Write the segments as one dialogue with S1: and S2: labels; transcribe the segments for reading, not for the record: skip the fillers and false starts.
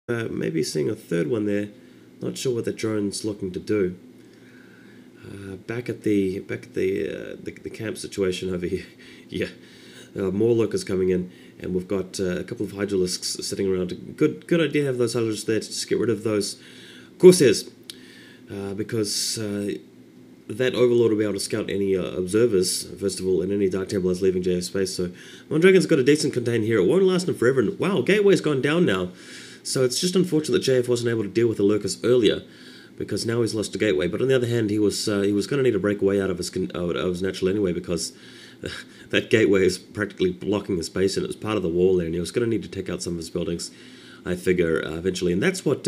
S1: Maybe seeing a third one there. Not sure what the drone's looking to do. Back at the camp situation over here. Yeah, more lurkers coming in, and we've got a couple of hydralisks sitting around. Good idea to have those hydralisks there to just get rid of those Corsairs, because that Overlord will be able to scout any observers, first of all, and any Dark Templars leaving JF space. So Mondragon's got a decent contain here. It won't last him forever, and wow, Gateway's gone down now. So it's just unfortunate that JF wasn't able to deal with the lurkers earlier, because now he's lost a gateway. But on the other hand, he was going to need to break away out of his natural anyway, because that gateway is practically blocking his base, and it was part of the wall there, and he was going to need to take out some of his buildings, I figure, eventually. And that's what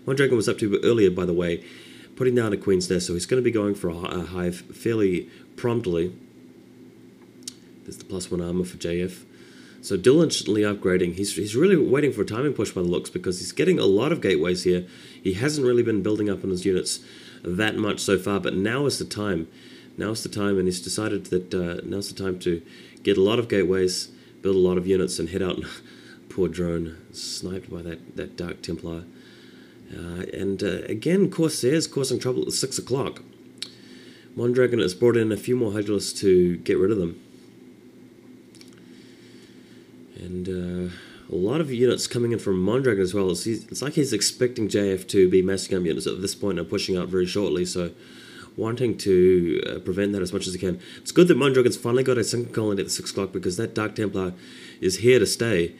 S1: Mondragon was up to earlier, by the way, putting down a Queen's Nest. So he's going to be going for a hive fairly promptly. There's the +1 armor for JF. So diligently upgrading. He's really waiting for a timing push by the looks, because he's getting a lot of gateways here. He hasn't really been building up on his units that much so far, but now is the time. Now's the time, and he's decided that now's the time to get a lot of gateways, build a lot of units, and head out. Poor drone, sniped by that Dark Templar. Again, Corsairs causing trouble at 6 o'clock. Mondragon has brought in a few more hydralisks to get rid of them. And a lot of units coming in from Mondragon as well. It's like he's expecting JF to be massing up units at this point and pushing out very shortly, so wanting to prevent that as much as he can. It's good that Mondragon's finally got a single colony at 6 o'clock, because that Dark Templar is here to stay.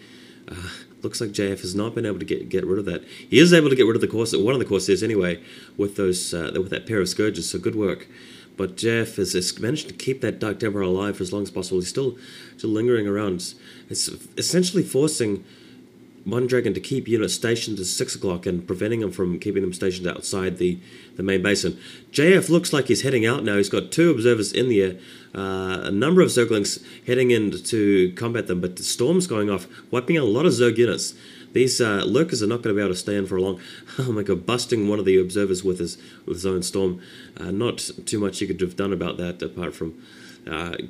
S1: Looks like JF has not been able to get rid of that. He is able to get rid of the one of the Corsairs anyway, with that pair of Scourges, so good work. But JF has managed to keep that Dark Templar alive for as long as possible. He's still lingering around. It's essentially forcing Mondragon to keep units stationed at 6 o'clock and preventing them from keeping them stationed outside the main basin. JF looks like he's heading out now. He's got 2 observers in the air, a number of Zerglings heading in to combat them, but the storm's going off, wiping out a lot of Zerg units. These lurkers are not going to be able to stay in for long. Oh my god, busting one of the observers with his own storm. Not too much you could have done about that, apart from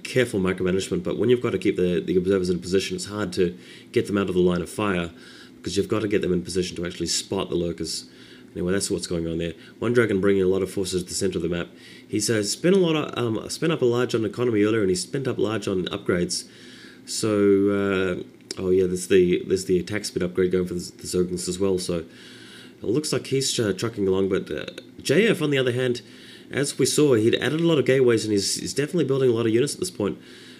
S1: careful micromanagement. But when you've got to keep the observers in position, it's hard to get them out of the line of fire, because you've got to get them in position to actually spot the lurkers. Anyway, that's what's going on there. Mondragon bringing a lot of forces to the center of the map. He's spent up a large on economy earlier, and he's spent up large on upgrades. So oh yeah, there's the attack speed upgrade going for the Zerglings as well. So it looks like he's trucking along. But JF, on the other hand, as we saw, he'd added a lot of gateways, and he's definitely building a lot of units at this point.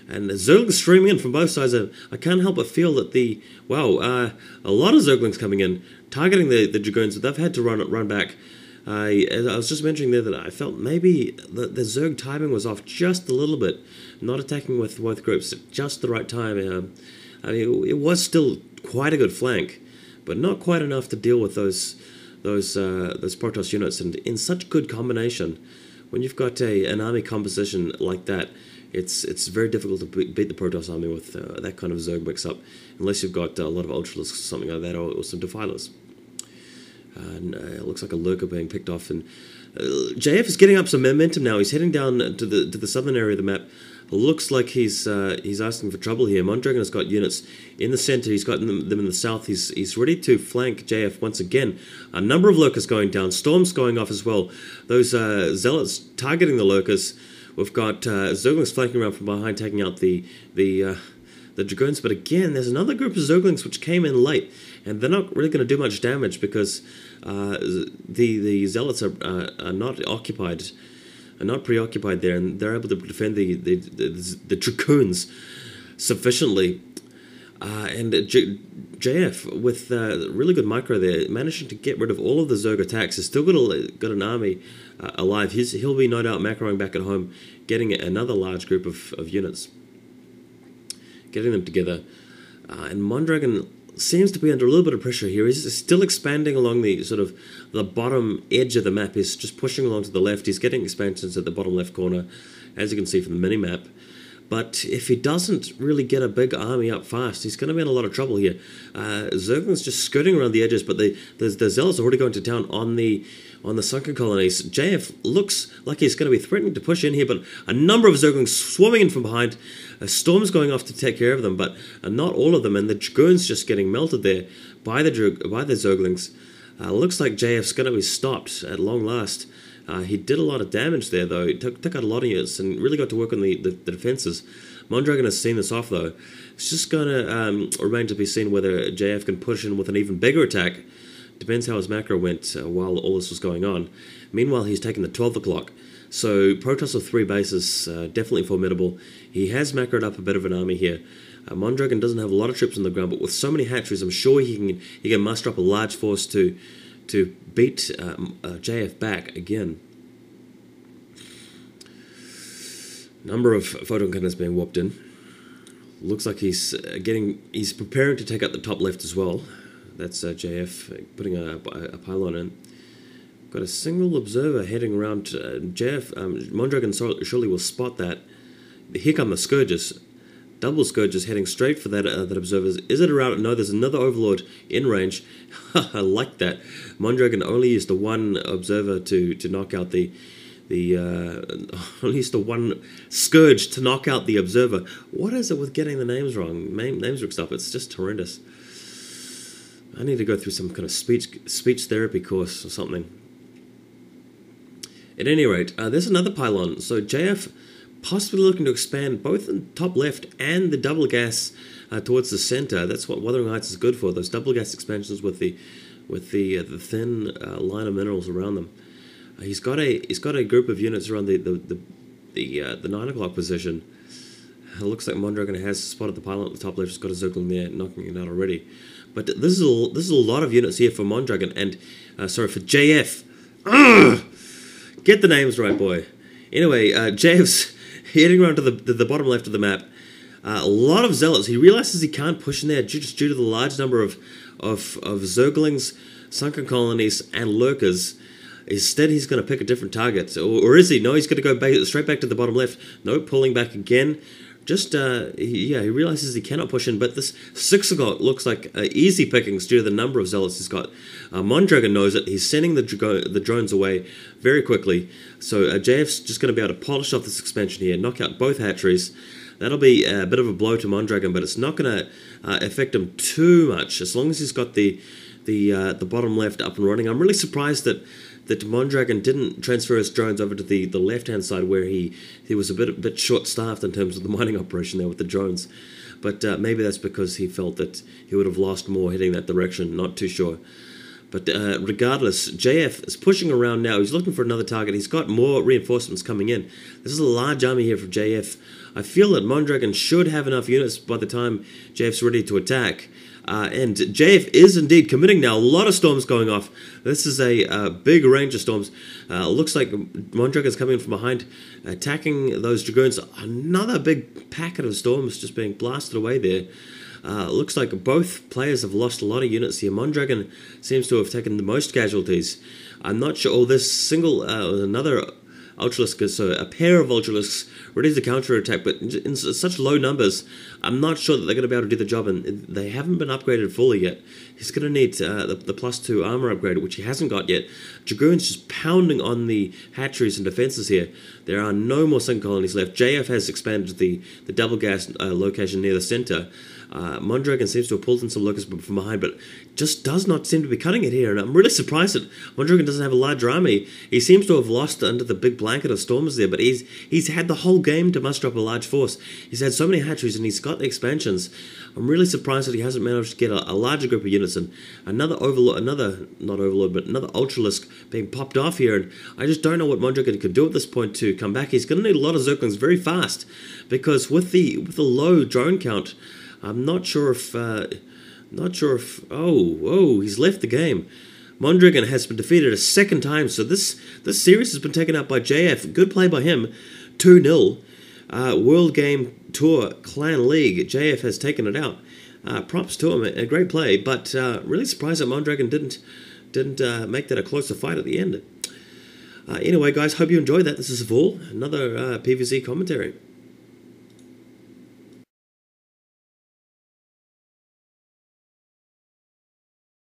S1: And the Zerglings streaming in from both sides. I can't help but feel that a lot of Zerglings coming in, targeting the Dragoons, but they've had to run back. I was just mentioning there that I felt maybe the Zerg timing was off just a little bit, not attacking with both groups at just the right time. I mean, it was still quite a good flank, but not quite enough to deal with those Protoss units, and in such good combination. When you've got an army composition like that, it's very difficult to beat the Protoss army with that kind of Zerg mix-up, unless you've got a lot of Ultralisks or something like that, or some Defilers. And it looks like a lurker being picked off, and JF is getting up some momentum now. He's heading down to the southern area of the map. Looks like he's asking for trouble here. Mondragon has got units in the center. He's got them in the south. He's ready to flank JF once again. A number of lurkers going down. Storms going off as well. Those zealots targeting the lurkers. We've got Zerglings flanking around from behind, taking out the Dragoons. But again, there's another group of Zerglings which came in late, and they're not really going to do much damage, because the zealots are not occupied. Are not preoccupied there, and they're able to defend the Dragoons sufficiently. And JF, with really good micro there, managing to get rid of all of the Zerg attacks. He's still got an army alive. He'll be no doubt macroing back at home, getting another large group of units, getting them together. And Mondragon seems to be under a little bit of pressure here. He's still expanding along the bottom edge of the map. He's just pushing along to the left. He's getting expansions at the bottom left corner, as you can see from the mini-map. But if he doesn't really get a big army up fast, he's going to be in a lot of trouble here. Zergling's just skirting around the edges, but the Zealots are already going to town on the sunken colonies. JF looks like he's going to be threatening to push in here, but a number of Zerglings swarming in from behind. A storm's going off to take care of them, but not all of them, and the Dragoons just getting melted there by the Zerglings. Looks like JF's going to be stopped at long last. He did a lot of damage there, though. He took out a lot of units and really got to work on the defenses. Mondragon has seen this off, though. It's just going to remain to be seen whether JF can push in with an even bigger attack. Depends how his macro went while all this was going on. Meanwhile, he's taken the 12 o'clock. So Protoss with 3 bases, definitely formidable. He has macroed up a bit of an army here. Mondragon doesn't have a lot of troops on the ground, but with so many hatcheries, I'm sure he can muster up a large force to beat JF back again. Number of photon cannons being warped in. Looks like he's preparing to take out the top left as well. That's JF putting a pylon in. Got a single observer heading around. Mondragon surely will spot that. Here come the Scourges. Double Scourges heading straight for that observer. Is it around? No, there's another Overlord in range. I like that. Mondragon only used the one observer to knock out only used the one Scourge to knock out the observer. What is it with getting the names wrong? Names mixed up. It's just horrendous. I need to go through some kind of speech therapy course or something. At any rate, there's another pylon. So JF possibly looking to expand both the top left and the double gas towards the center. That's what Wuthering Heights is good for. Those double gas expansions with the thin line of minerals around them. He's got a group of units around the 9 o'clock position. It looks like Mondragon has spotted the pylon at the top left. He's got a Zergling there, knocking it out already. But this is a lot of units here for Mondragon and for JF. Ugh! Get the names right, boy. Anyway, JF's heading around to the bottom left of the map. A lot of zealots. He realizes he can't push in there just due to the large number of Zerglings, sunken colonies, and lurkers. Instead, he's going to pick a different target. Or is he? No, he's going to go straight back to the bottom left. No, pulling back again. Just, he realizes he cannot push in, but this 6 o'clock looks like easy pickings due to the number of zealots he's got. Mondragon knows it. He's sending the drones away very quickly. So JF's just going to be able to polish off this expansion here, knock out both hatcheries. That'll be a bit of a blow to Mondragon, but it's not going to affect him too much as long as he's got the bottom left up and running. I'm really surprised that Mondragon didn't transfer his drones over to the left-hand side where he was a bit short-staffed in terms of the mining operation there with the drones. But maybe that's because he felt that he would have lost more heading that direction, not too sure. But regardless, JF is pushing around now. He's looking for another target. He's got more reinforcements coming in. This is a large army here for JF. I feel that Mondragon should have enough units by the time JF's ready to attack. And JF is indeed committing now. A lot of storms going off. This is a big range of storms. Looks like Mondragon's coming in from behind, attacking those Dragoons. Another big packet of storms just being blasted away there. Looks like both players have lost a lot of units here. Mondragon seems to have taken the most casualties. I'm not sure. Oh, this single, another Ultralisk, so a pair of Ultralisks ready to counter-attack, but in such low numbers, I'm not sure that they're going to be able to do the job, and they haven't been upgraded fully yet. He's going to need the +2 armor upgrade, which he hasn't got yet. Dragoon's just pounding on the hatcheries and defenses here. There are no more sun colonies left. JF has expanded the double gas location near the center. Mondragon seems to have pulled in some locust from behind, but just does not seem to be cutting it here, and I'm really surprised that Mondragon doesn't have a larger army. He seems to have lost under the big blanket of storms there, but he's had the whole game to muster up a large force. He's had so many hatcheries, and he's got the expansions. I'm really surprised that he hasn't managed to get a larger group of units, and another Ultralisk being popped off here, and I just don't know what Mondragon can do at this point to come back. He's going to need a lot of Zerglings very fast, because with the low drone count, I'm not sure if he's left the game. Mondragon has been defeated a second time, so this series has been taken out by JF. Good play by him, 2-0. World Game Tour Clan League. JF has taken it out. Props to him, a great play, but really surprised that Mondragon didn't make that a closer fight at the end. Anyway, guys, hope you enjoyed that. This is Vol, another PvZ commentary.